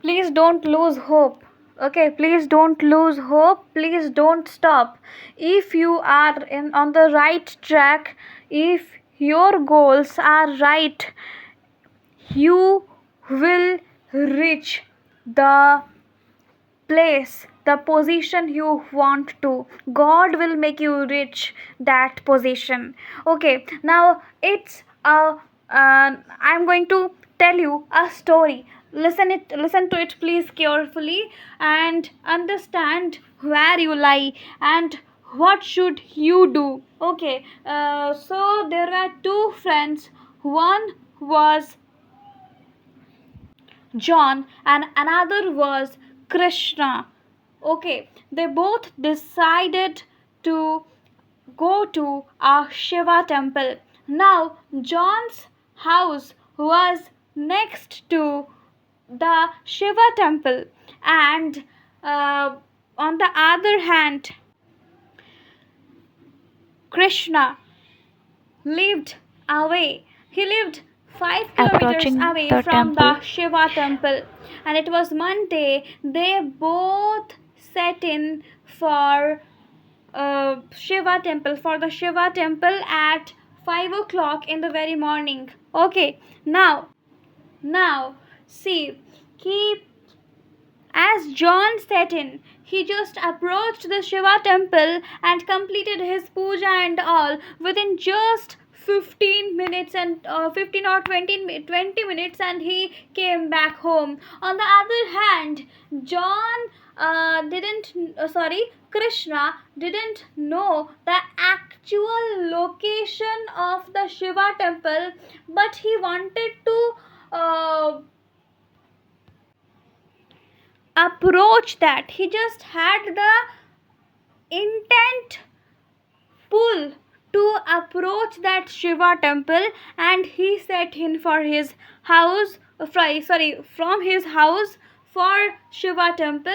please don't lose hope. Okay, please don't lose hope, please don't stop. If you are on the right track, if your goals are right, you will reach the place, the position you want to. God will make you reach that position. Okay, now it's I'm going to tell you a story. Listen to it please carefully, and understand where you lie and what should you do. Okay, so there were two friends. One was John and another was Krishna. Okay, they both decided to go to a Shiva temple. Now, John's house was next to the Shiva temple, and on the other hand, Krishna lived away. He lived 5 kilometers away from the Shiva temple, and it was Monday. They both set in for Shiva temple, for the Shiva temple at 5 o'clock in the very morning. Okay, now see, he as John set in, he just approached the Shiva temple and completed his puja and all within just 15 minutes and 15 or 20 minutes, and he came back home. On the other hand, John Krishna didn't know the actual location of the Shiva temple, but he wanted to approach that. He just had the intent pull to approach that Shiva temple, and he set in for his house from his house for Shiva temple.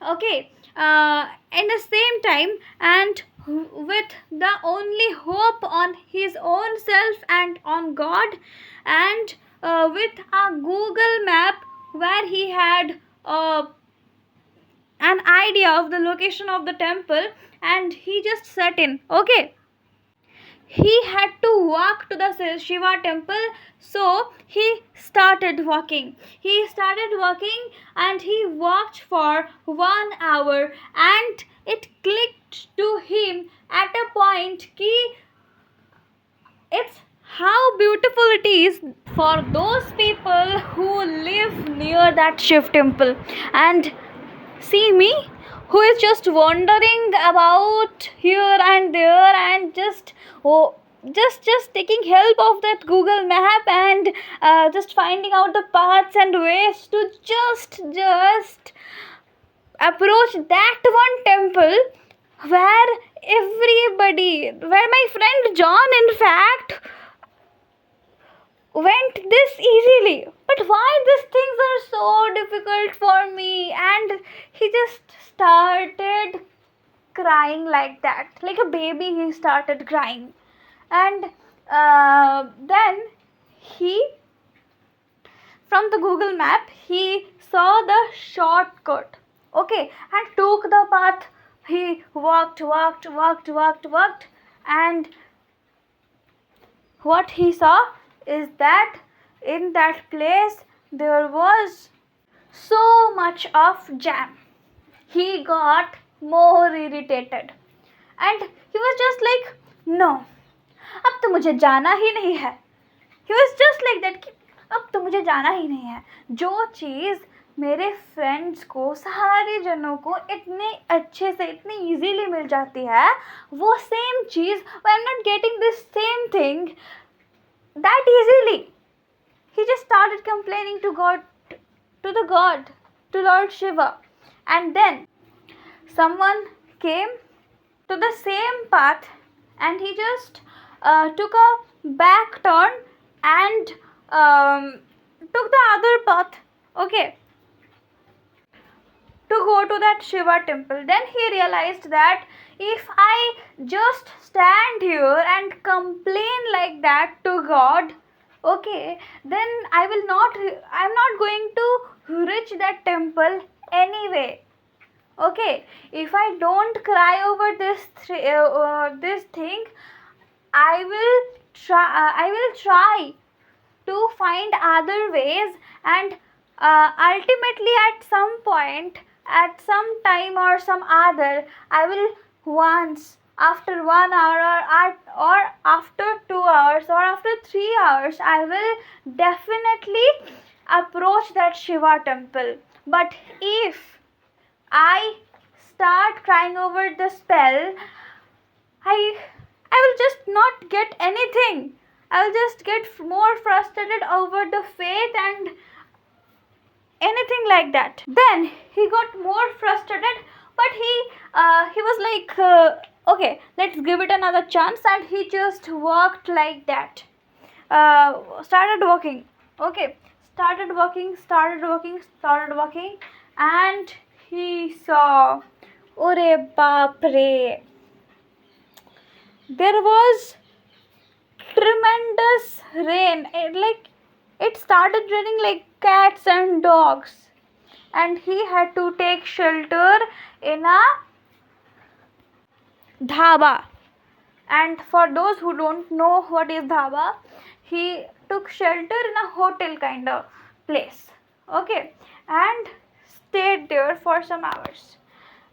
Okay, in the same time, and with the only hope on his own self and on God, and with a Google map where he had an idea of the location of the temple, and he just set in. Okay, he had to walk to the Shiva temple, so he started walking. And he walked for 1 hour, and it clicked to him at a point key. It's how beautiful it is for those people who live near that Shiv temple. And see me, who is just wandering about here and there, and just taking help of that Google map, and just finding out the paths and ways to just approach that one temple where my friend John in fact went this easily. But why these things are so difficult for me? And he just started crying like that, like a baby. He started crying, and then he, from the Google map, he saw the shortcut. Okay, and took the path. He walked, and what he saw is that in that place there was so much of jam. He got more irritated, and he was just like, no, अब तो मुझे जाना ही नहीं है. He was just like that कि अब तो मुझे जाना ही नहीं है. जो चीज़ मेरे फ्रेंड्स को, सारे जनों को इतने अच्छे से, इतनी इजीली मिल जाती है, वो same cheese, I am not getting this same thing that easily. He just started complaining to Lord Shiva. And then someone came to the same path, and he just took a back turn and took the other path. Okay, to go to that Shiva temple. Then he realized that if I just stand here and complain like that to God, okay, then I'm not going to reach that temple anyway. Okay, if I don't cry over this thing, I will try to find other ways, and ultimately at some point, at some time or some other, I will once, after 1 hour, or after 2 hours, or after 3 hours, I will definitely approach that Shiva temple. But if I start crying over the spell, I I will just not get anything. I'll just get more frustrated over the faith and anything like that. Then he got more frustrated, but he was like, okay, let's give it another chance, and he just walked like that. Started walking. Okay, started walking, and he saw. Ore baap re. There was tremendous rain. It started raining like cats and dogs, and he had to take shelter in a dhaba. And for those who don't know what is dhaba, he took shelter in a hotel kind of place. Okay, and stayed there for some hours.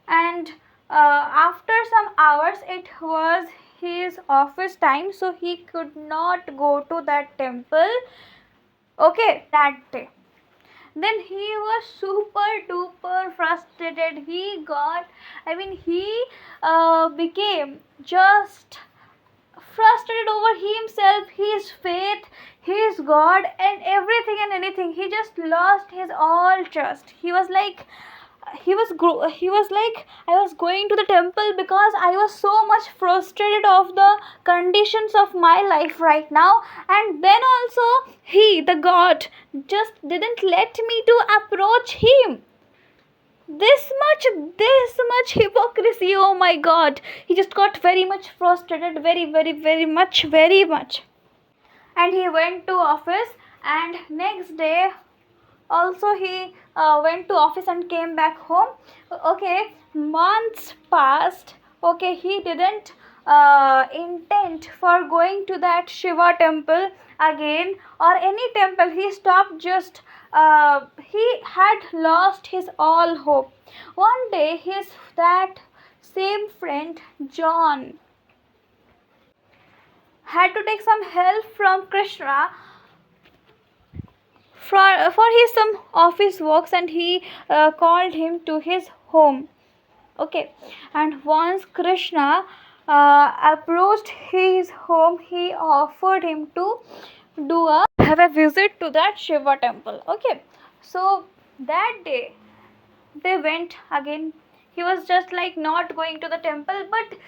And after some hours, it was his office time, so he could not go to that temple, okay, that day. Then he was super duper frustrated. He became just frustrated over himself, his faith, his God, and everything and anything. He just lost his all trust. He was like, I was going to the temple because I was so much frustrated of the conditions of my life right now, and then also the God, just didn't let me to approach him. This much hypocrisy, oh my God. He just got very much frustrated, very much. And he went to office, and next day also he went to office and came back home. Okay, months passed. Okay, he didn't intend for going to that Shiva temple again, or any temple. He stopped, just he had lost his all hope. One day that same friend John had to take some help from Krishna for his some office works, and he called him to his home. Okay, and once Krishna approached his home, he offered him to have a visit to that Shiva temple. Okay, so that day they went again. He was just like not going to the temple, but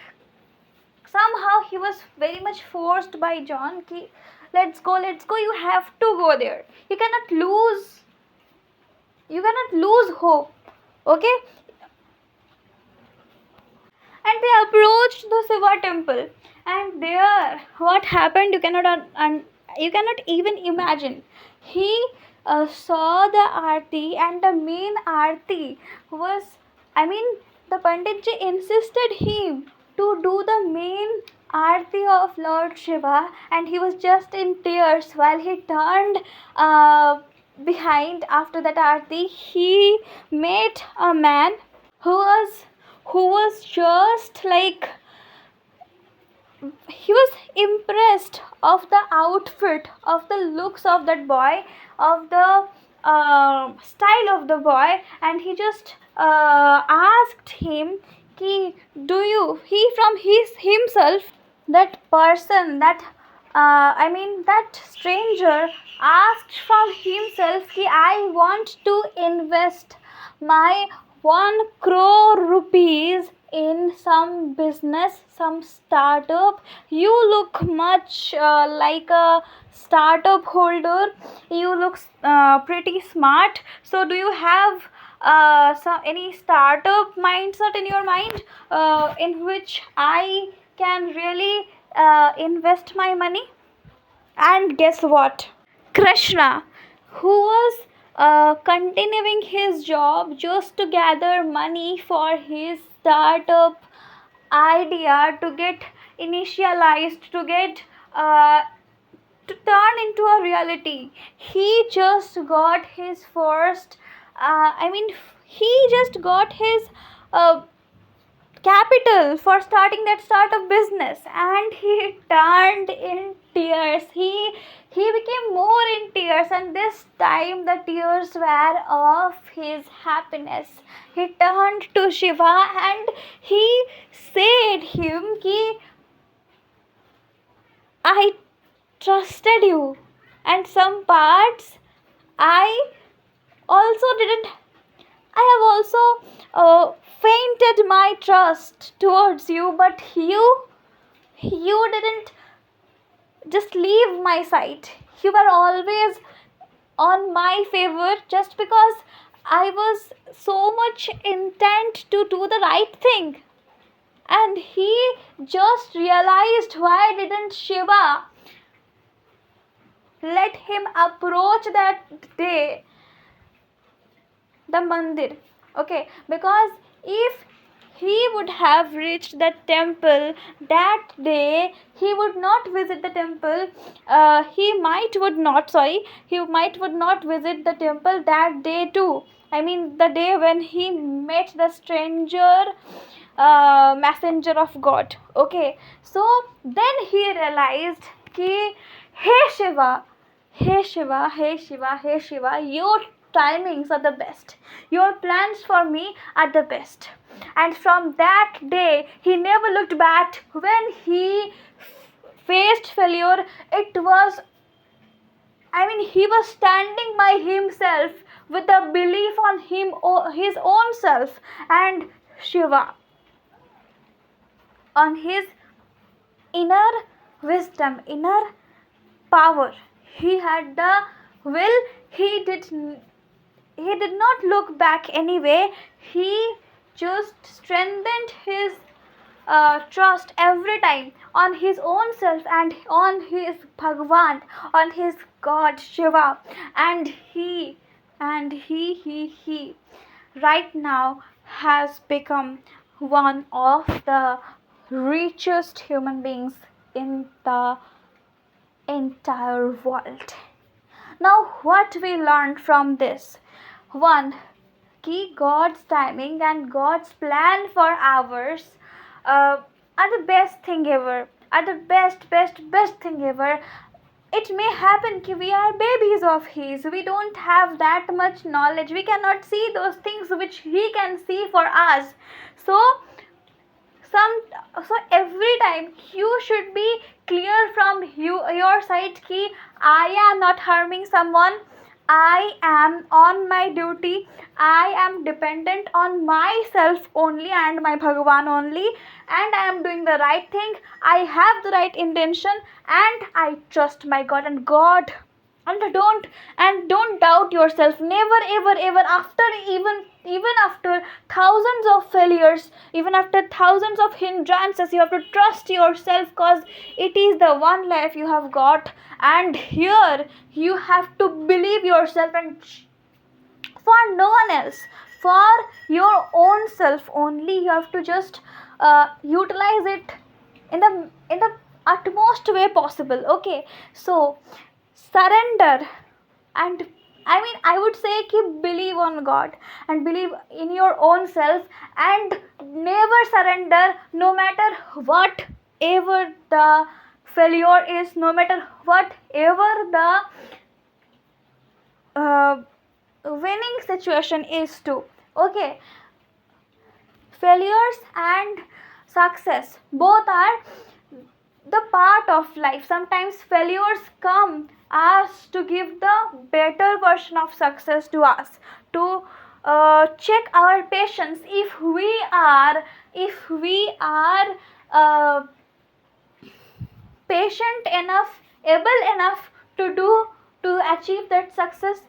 somehow he was very much forced by John ki, let's go, you have to go there. You cannot lose hope. Okay, and they approached the Shiva temple, and there what happened, you cannot even imagine. He saw the aarti, and the main aarti was, the panditji insisted him to do the main aarti of Lord Shiva, and he was just in tears while he turned behind. After that aarti, he met a man who was just like, he was impressed of the outfit, of the looks of that boy, of the style of the boy, and he just asked him ki, do you he from himself, that person, that stranger asked from himself ki, I want to invest my 1 crore rupees in some business, some startup. You look much like a startup holder. You look pretty smart. So do you have any startup mindset in your mind, in which I can really invest my money? And guess what? Krishna, who was continuing his job just to gather money for his startup idea to get initialized, to get uh, to turn into a reality. He just got his first, he just got his uh, capital for starting that startup business, and he turned in tears. He became more in tears, and this time the tears were of his happiness. He turned to Shiva and he said him ki I trusted you, and some parts I also didn't. I have also fainted my trust towards you, but you didn't just leave my side. You were always on my favor just because I was so much intent to do the right thing. And he just realized, why didn't Shiva let him approach that day the mandir? Okay, because if he would have reached the temple that day, he would not visit the temple. He might would not visit the temple that day too. I mean, the day when he met the stranger messenger of God. Okay, so then he realized कि हे शिवा, हे शिवा, हे शिवा, हे Shiva, your timings are the best. Your plans for me are the best. And from that day, he never looked back. When he faced failure, he was standing by himself with a belief on his own self, and Shiva on his inner wisdom, inner power. He had the will. He did not look back anyway. He just strengthened his trust every time on his own self and on his Bhagwan, on his God Shiva, and he right now has become one of the richest human beings in the entire world. Now, what we learned from this? One, key God's timing and God's plan for ours are the best thing ever. Are the best thing ever. It may happen that we are babies of His. We don't have that much knowledge. We cannot see those things which He can see for us. So every time you should be clear from your side ki I am not harming someone. I am on my duty. I am dependent on myself only and my Bhagavan only, and I am doing the right thing. I have the right intention, and I trust my God. And don't doubt yourself. Never ever after even after thousands of failures, even after thousands of hindrances, you have to trust yourself, because it is the one life you have got, and here you have to believe yourself, and for no one else, for your own self only. You have to just utilize it in the utmost way possible. Okay, so surrender, and I would say keep believe on God and believe in your own self, and never surrender, no matter whatever the failure is, no matter whatever the winning situation is too. Okay, failures and success both are the part of life. Sometimes failures come as to give the better version of success to us, to check our patience, if we are patient enough, able enough to achieve that success.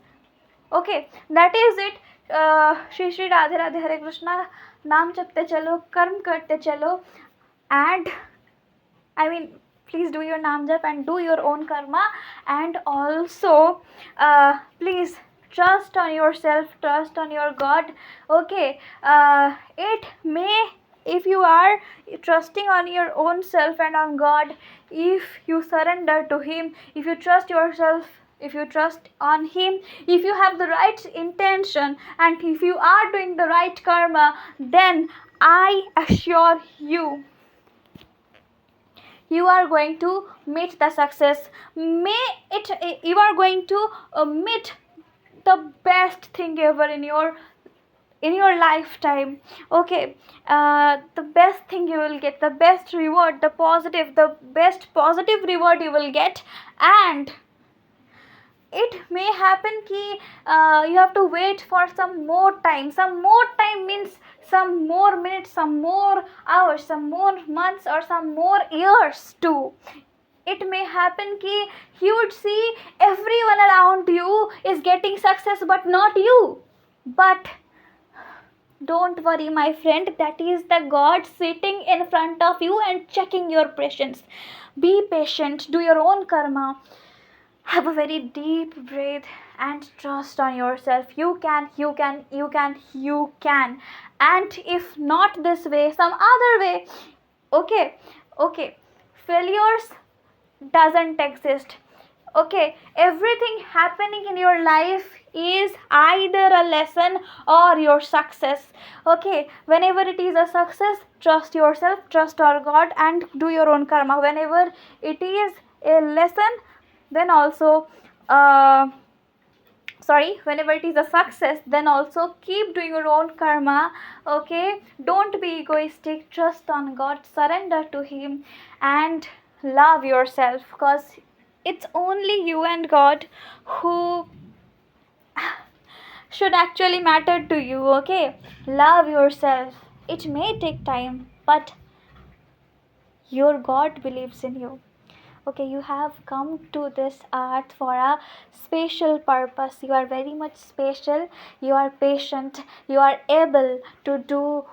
Okay, that is it. Shri Shri Radhe Radhe, Hare Krishna. नाम जपते चलो, कर्म करते चलो, and please do your naam jap and do your own karma, and also please trust on yourself, trust on your God. Okay, it may, if you are trusting on your own self and on God, if you surrender to Him, if you trust yourself, if you trust on Him, if you have the right intention, and if you are doing the right karma, then I assure you, you are going to meet the success. May it, you are going to meet the best thing ever in your lifetime. Okay, the best thing you will get, the best reward, the best positive reward you will get. And it may happen ki you have to wait for some more time means some more minutes, some more hours, some more months, or some more years too. It may happen ki you would see everyone around you is getting success but not you. But don't worry, my friend, that is the God sitting in front of you and checking your patience. Be patient, do your own karma, have a very deep breath, and trust on yourself. You can, you can, you can, you can. And if not this way, some other way. Okay, okay. Failures doesn't exist. Okay, everything happening in your life is either a lesson or your success. Okay, whenever it is a success, trust yourself, trust our God, and do your own karma. Whenever it is a lesson, then also whenever it is a success, then also keep doing your own karma. Okay, don't be egoistic, trust on God, surrender to Him, and love yourself, because it's only you and God who should actually matter to you. Okay, love yourself. It may take time, but your God believes in you. Okay, you have come to this earth for a special purpose. You are very much special. You are patient, you are able to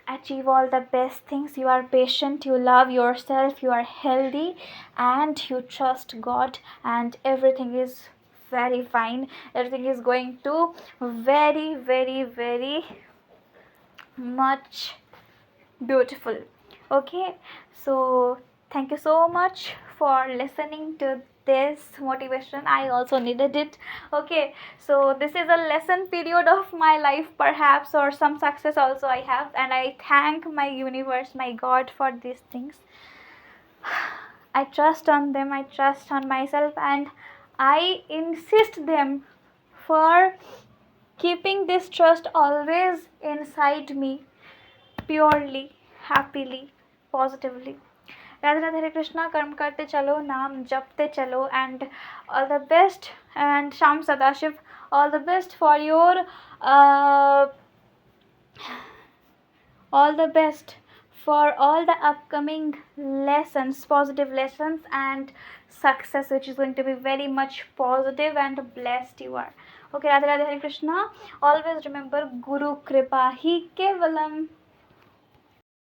achieve all the best things. You are patient, you love yourself, you are healthy, and you trust God, and everything is very fine. Everything is going to very, very, very much beautiful. Okay, so thank you so much for listening to this motivation. I also needed it. Okay, so this is a lesson period of my life, perhaps, or some success also I have, and I thank my universe, my God, for these things. I trust on them, I trust on myself, and I insist them for keeping this trust always inside me, purely, happily, positively. Radhe Radhe, Hare Krishna. कर्म करते चलो, नाम जपते चलो, and all the best. And Shyam Sadashiv, all the best for your all the best for all the upcoming lessons, positive lessons, and success, which is going to be very much positive and blessed you are. Okay, Radhe Radhe, Hare Krishna. Always remember, Guru Kripa Hi Kevalam.